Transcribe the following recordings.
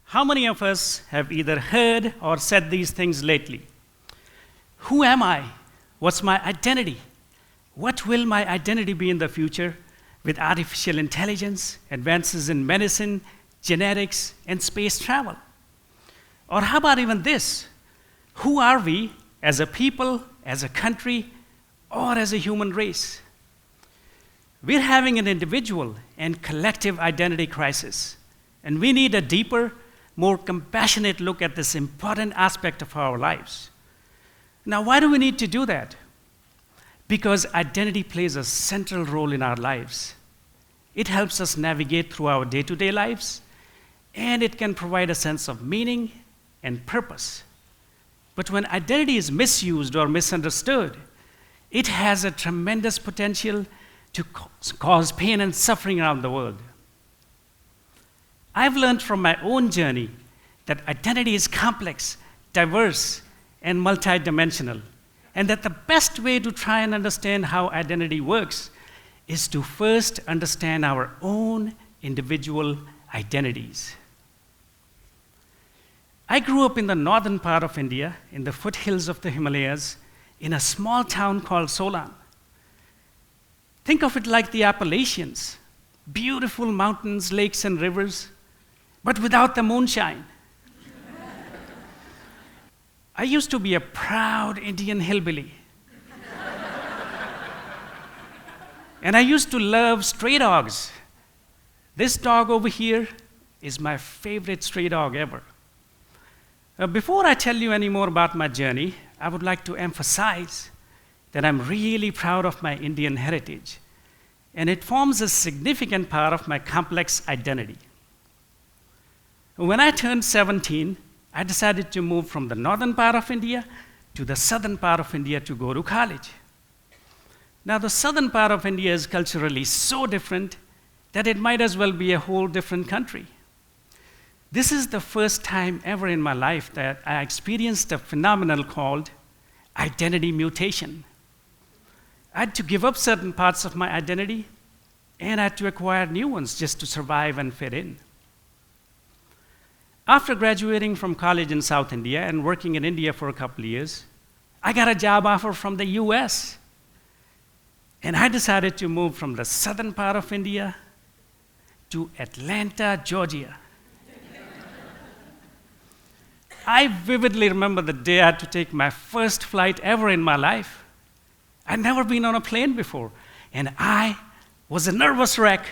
How many of us have either heard or said these things lately? Who am I? What's my identity? What will my identity be in the future with artificial intelligence, advances in medicine, genetics, and space travel? Or how about even this? Who are we as a people, as a country, or as a human race? We're having an individual and collective identity crisis, and we need a deeper, more compassionate look at this important aspect of our lives. Now, why do we need to do that? Because identity plays a central role in our lives. It helps us navigate through our day-to-day lives, and it can provide a sense of meaning and purpose. But when identity is misused or misunderstood, it has a tremendous potential to cause pain and suffering around the world. I've learned from my own journey that identity is complex, diverse, and multidimensional, and that the best way to try and understand how identity works is to first understand our own individual identities. I grew up in the northern part of India, in the foothills of the Himalayas, in a small town called Solan. Think of it like the Appalachians, beautiful mountains, lakes, and rivers, but without the moonshine. I used to be a proud Indian hillbilly. And I used to love stray dogs. This dog over here is my favorite stray dog ever. Before I tell you any more about my journey, I would like to emphasize that I'm really proud of my Indian heritage, and it forms a significant part of my complex identity. When I turned 17, I decided to move from the northern part of India to the southern part of India to go to college. Now, the southern part of India is culturally so different that it might as well be a whole different country. This is the first time ever in my life that I experienced a phenomenon called identity mutation. I had to give up certain parts of my identity, and I had to acquire new ones just to survive and fit in. After graduating from college in South India and working in India for a couple of years, I got a job offer from the US. And I decided to move from the southern part of India to Atlanta, Georgia. I vividly remember the day I had to take my first flight ever in my life. I'd never been on a plane before, and I was a nervous wreck.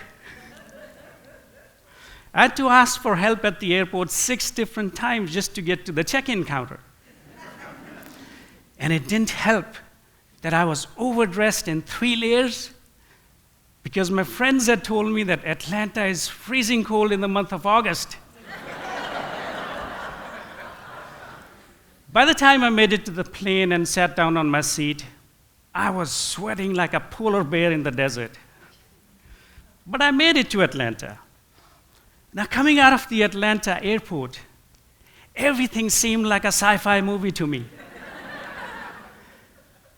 I had to ask for help at the airport 6 different times just to get to the check-in counter. And it didn't help that I was overdressed in 3 layers because my friends had told me that Atlanta is freezing cold in the month of August. By the time I made it to the plane and sat down on my seat, I was sweating like a polar bear in the desert. But I made it to Atlanta. Now, coming out of the Atlanta airport, everything seemed like a sci-fi movie to me.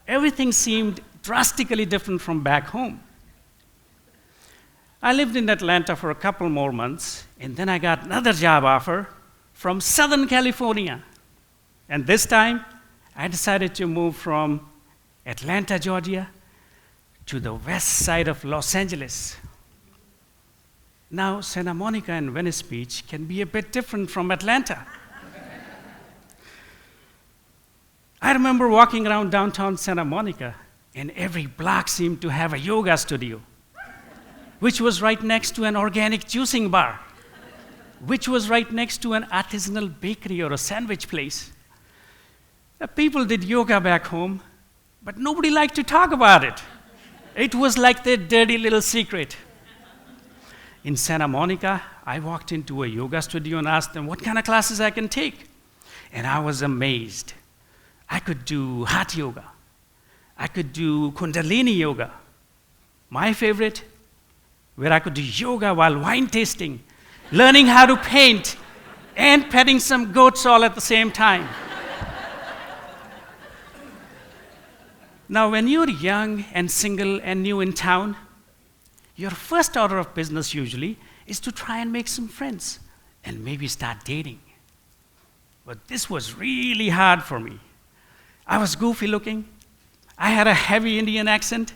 Everything seemed drastically different from back home. I lived in Atlanta for a couple more months, and then I got another job offer from Southern California. And this time, I decided to move from Atlanta, Georgia, to the west side of Los Angeles. Now, Santa Monica and Venice Beach can be a bit different from Atlanta. I remember walking around downtown Santa Monica, and every block seemed to have a yoga studio, which was right next to an organic juicing bar, which was right next to an artisanal bakery or a sandwich place. People did yoga back home, but nobody liked to talk about it. It was like their dirty little secret. In Santa Monica, I walked into a yoga studio and asked them what kind of classes I can take. And I was amazed. I could do hot yoga. I could do Kundalini yoga. My favorite, where I could do yoga while wine tasting, learning how to paint, and petting some goats all at the same time. Now, when you're young and single and new in town, your first order of business usually is to try and make some friends and maybe start dating. But this was really hard for me. I was goofy looking, I had a heavy Indian accent,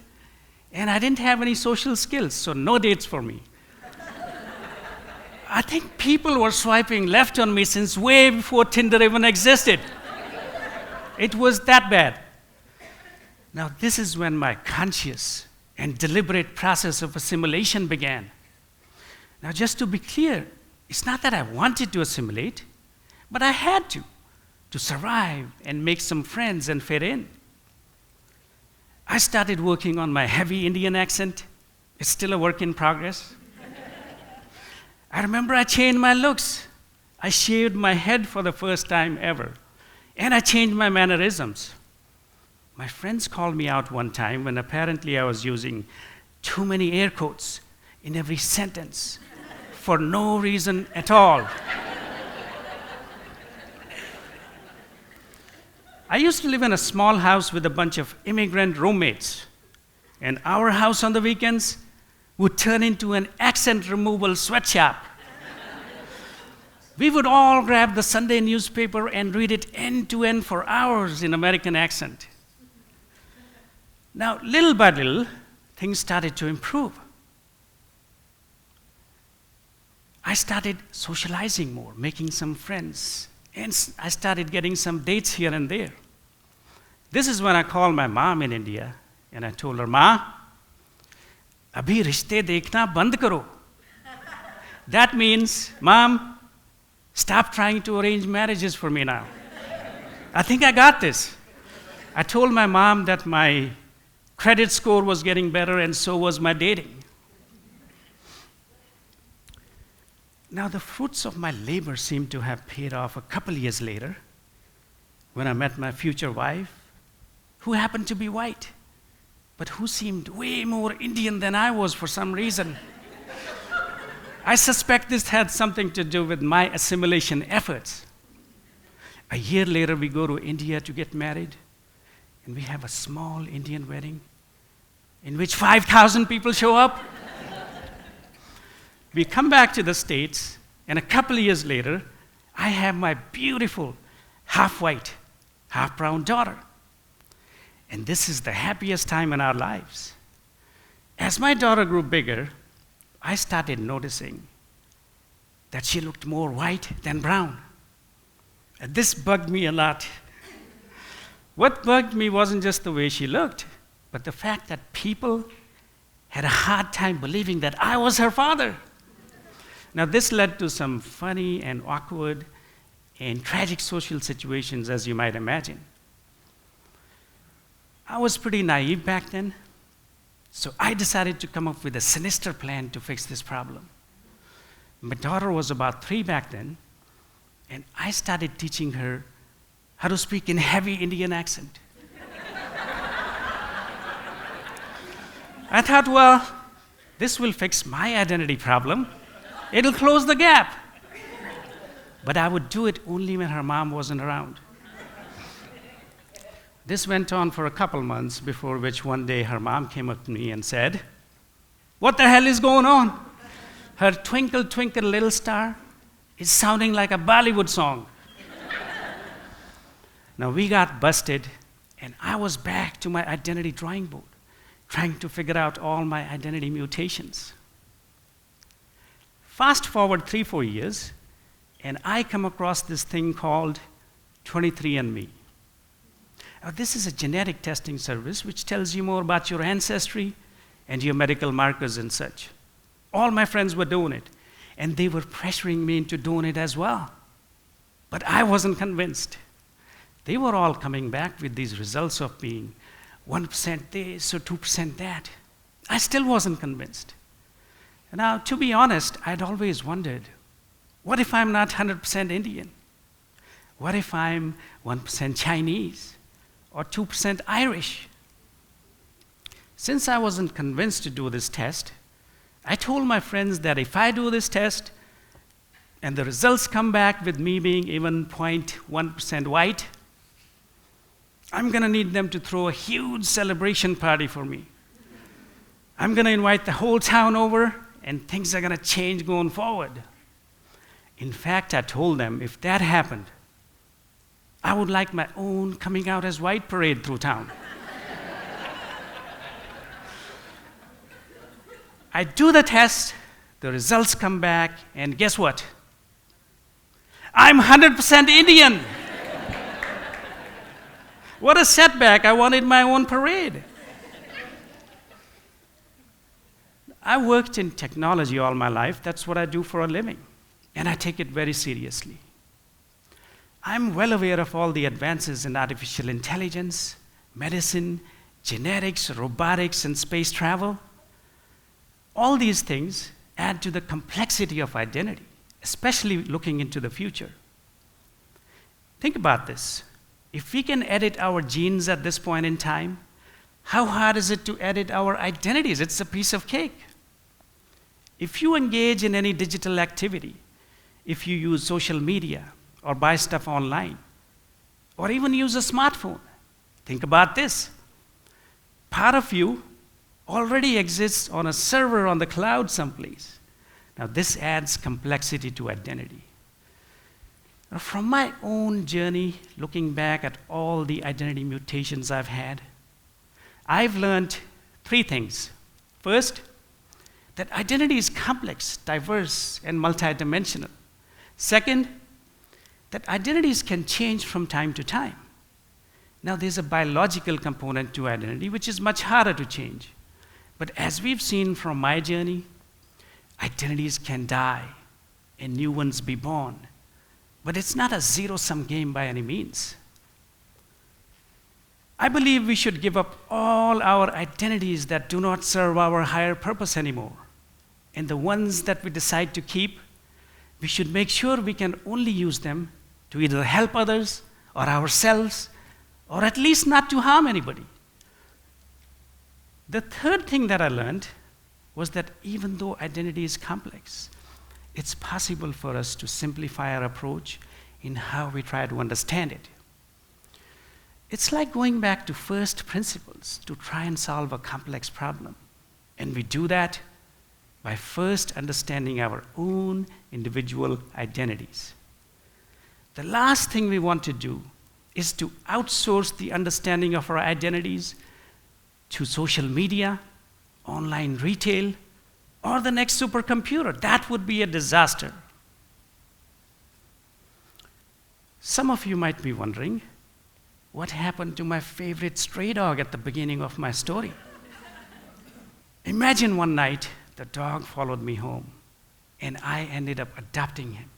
and I didn't have any social skills, so no dates for me. I think people were swiping left on me since way before Tinder even existed. It was that bad. Now, this is when my conscious and deliberate process of assimilation began. Now, just to be clear, it's not that I wanted to assimilate, but I had to survive and make some friends and fit in. I started working on my heavy Indian accent. It's still a work in progress. I remember I changed my looks. I shaved my head for the first time ever, and I changed my mannerisms. My friends called me out one time when apparently I was using too many air quotes in every sentence for no reason at all. I used to live in a small house with a bunch of immigrant roommates, and our house on the weekends would turn into an accent removal sweatshop. We would all grab the Sunday newspaper and read it end to end for hours in American accent. Now, little by little, things started to improve. I started socializing more, making some friends, and I started getting some dates here and there. This is when I called my mom in India, and I told her, "Ma, abhi rishte dekhna band karo." That means, Mom, stop trying to arrange marriages for me now. I think I got this. I told my mom that my credit score was getting better, and so was my dating. Now, the fruits of my labor seemed to have paid off a couple years later when I met my future wife, who happened to be white, but who seemed way more Indian than I was for some reason. I suspect this had something to do with my assimilation efforts. A year later, we go to India to get married, and we have a small Indian wedding in which 5,000 people show up. We come back to the States, and a couple of years later, I have my beautiful, half-white, half-brown daughter. And this is the happiest time in our lives. As my daughter grew bigger, I started noticing that she looked more white than brown. And this bugged me a lot. What bugged me wasn't just the way she looked, but the fact that people had a hard time believing that I was her father. Now, this led to some funny and awkward and tragic social situations, as you might imagine. I was pretty naive back then, so I decided to come up with a sinister plan to fix this problem. My daughter was about 3 back then, and I started teaching her how to speak in heavy Indian accent. I thought, well, this will fix my identity problem. It'll close the gap. But I would do it only when her mom wasn't around. This went on for a couple months, before which one day her mom came up to me and said, "What the hell is going on? Her Twinkle, Twinkle, Little Star is sounding like a Bollywood song." Now, we got busted, and I was back to my identity drawing board, trying to figure out all my identity mutations. Fast forward 3-4 years, and I come across this thing called 23andMe. Now, this is a genetic testing service which tells you more about your ancestry and your medical markers and such. All my friends were doing it, and they were pressuring me into doing it as well. But I wasn't convinced. They were all coming back with these results of being 1% this or 2% that. I still wasn't convinced. Now, to be honest, I'd always wondered, what if I'm not 100% Indian? What if I'm 1% Chinese or 2% Irish? Since I wasn't convinced to do this test, I told my friends that if I do this test and the results come back with me being even 0.1% white, I'm going to need them to throw a huge celebration party for me. I'm going to invite the whole town over, and things are going to change going forward. In fact, I told them if that happened, I would like my own coming out as white parade through town. I do the test, the results come back, and guess what? I'm 100% Indian. What a setback. I wanted my own parade. I worked in technology all my life. That's what I do for a living. And I take it very seriously. I'm well aware of all the advances in artificial intelligence, medicine, genetics, robotics, and space travel. All these things add to the complexity of identity, especially looking into the future. Think about this. If we can edit our genes at this point in time, how hard is it to edit our identities? It's a piece of cake. If you engage in any digital activity, if you use social media or buy stuff online, or even use a smartphone, think about this. Part of you already exists on a server on the cloud someplace. Now, this adds complexity to identity. Now, from my own journey, looking back at all the identity mutations I've had, I've learned 3 things. First, that identity is complex, diverse, and multidimensional. Second, that identities can change from time to time. Now, there's a biological component to identity, which is much harder to change. But as we've seen from my journey, identities can die and new ones be born. But it's not a zero-sum game by any means. I believe we should give up all our identities that do not serve our higher purpose anymore. And the ones that we decide to keep, we should make sure we can only use them to either help others or ourselves, or at least not to harm anybody. The third thing that I learned was that even though identity is complex, it's possible for us to simplify our approach in how we try to understand it. It's like going back to first principles to try and solve a complex problem. And we do that by first understanding our own individual identities. The last thing we want to do is to outsource the understanding of our identities to social media, online retail, or the next supercomputer. That would be a disaster. Some of you might be wondering, what happened to my favorite stray dog at the beginning of my story? Imagine one night, the dog followed me home, and I ended up adopting him.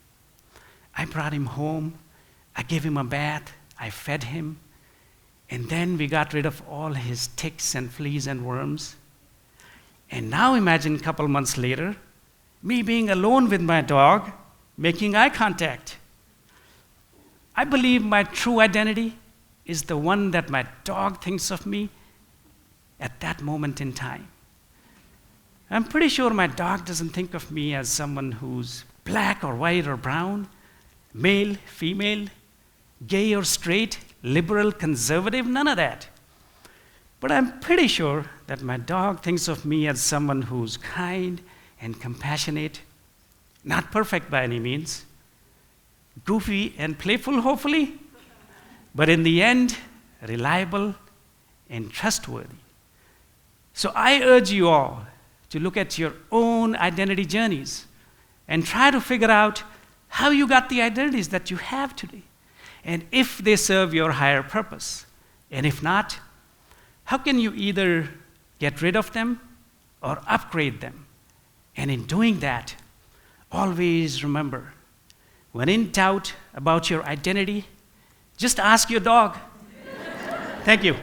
I brought him home, I gave him a bath, I fed him, and then we got rid of all his ticks and fleas and worms. And now imagine a couple months later, me being alone with my dog, making eye contact. I believe my true identity is the one that my dog thinks of me at that moment in time. I'm pretty sure my dog doesn't think of me as someone who's black or white or brown, male, female, gay or straight, liberal, conservative, none of that. But I'm pretty sure that my dog thinks of me as someone who's kind and compassionate, not perfect by any means, goofy and playful, hopefully, but in the end, reliable and trustworthy. So I urge you all to look at your own identity journeys and try to figure out how you got the identities that you have today, and if they serve your higher purpose. And if not, how can you either get rid of them or upgrade them? And in doing that, always remember, when in doubt about your identity, just ask your dog. Thank you.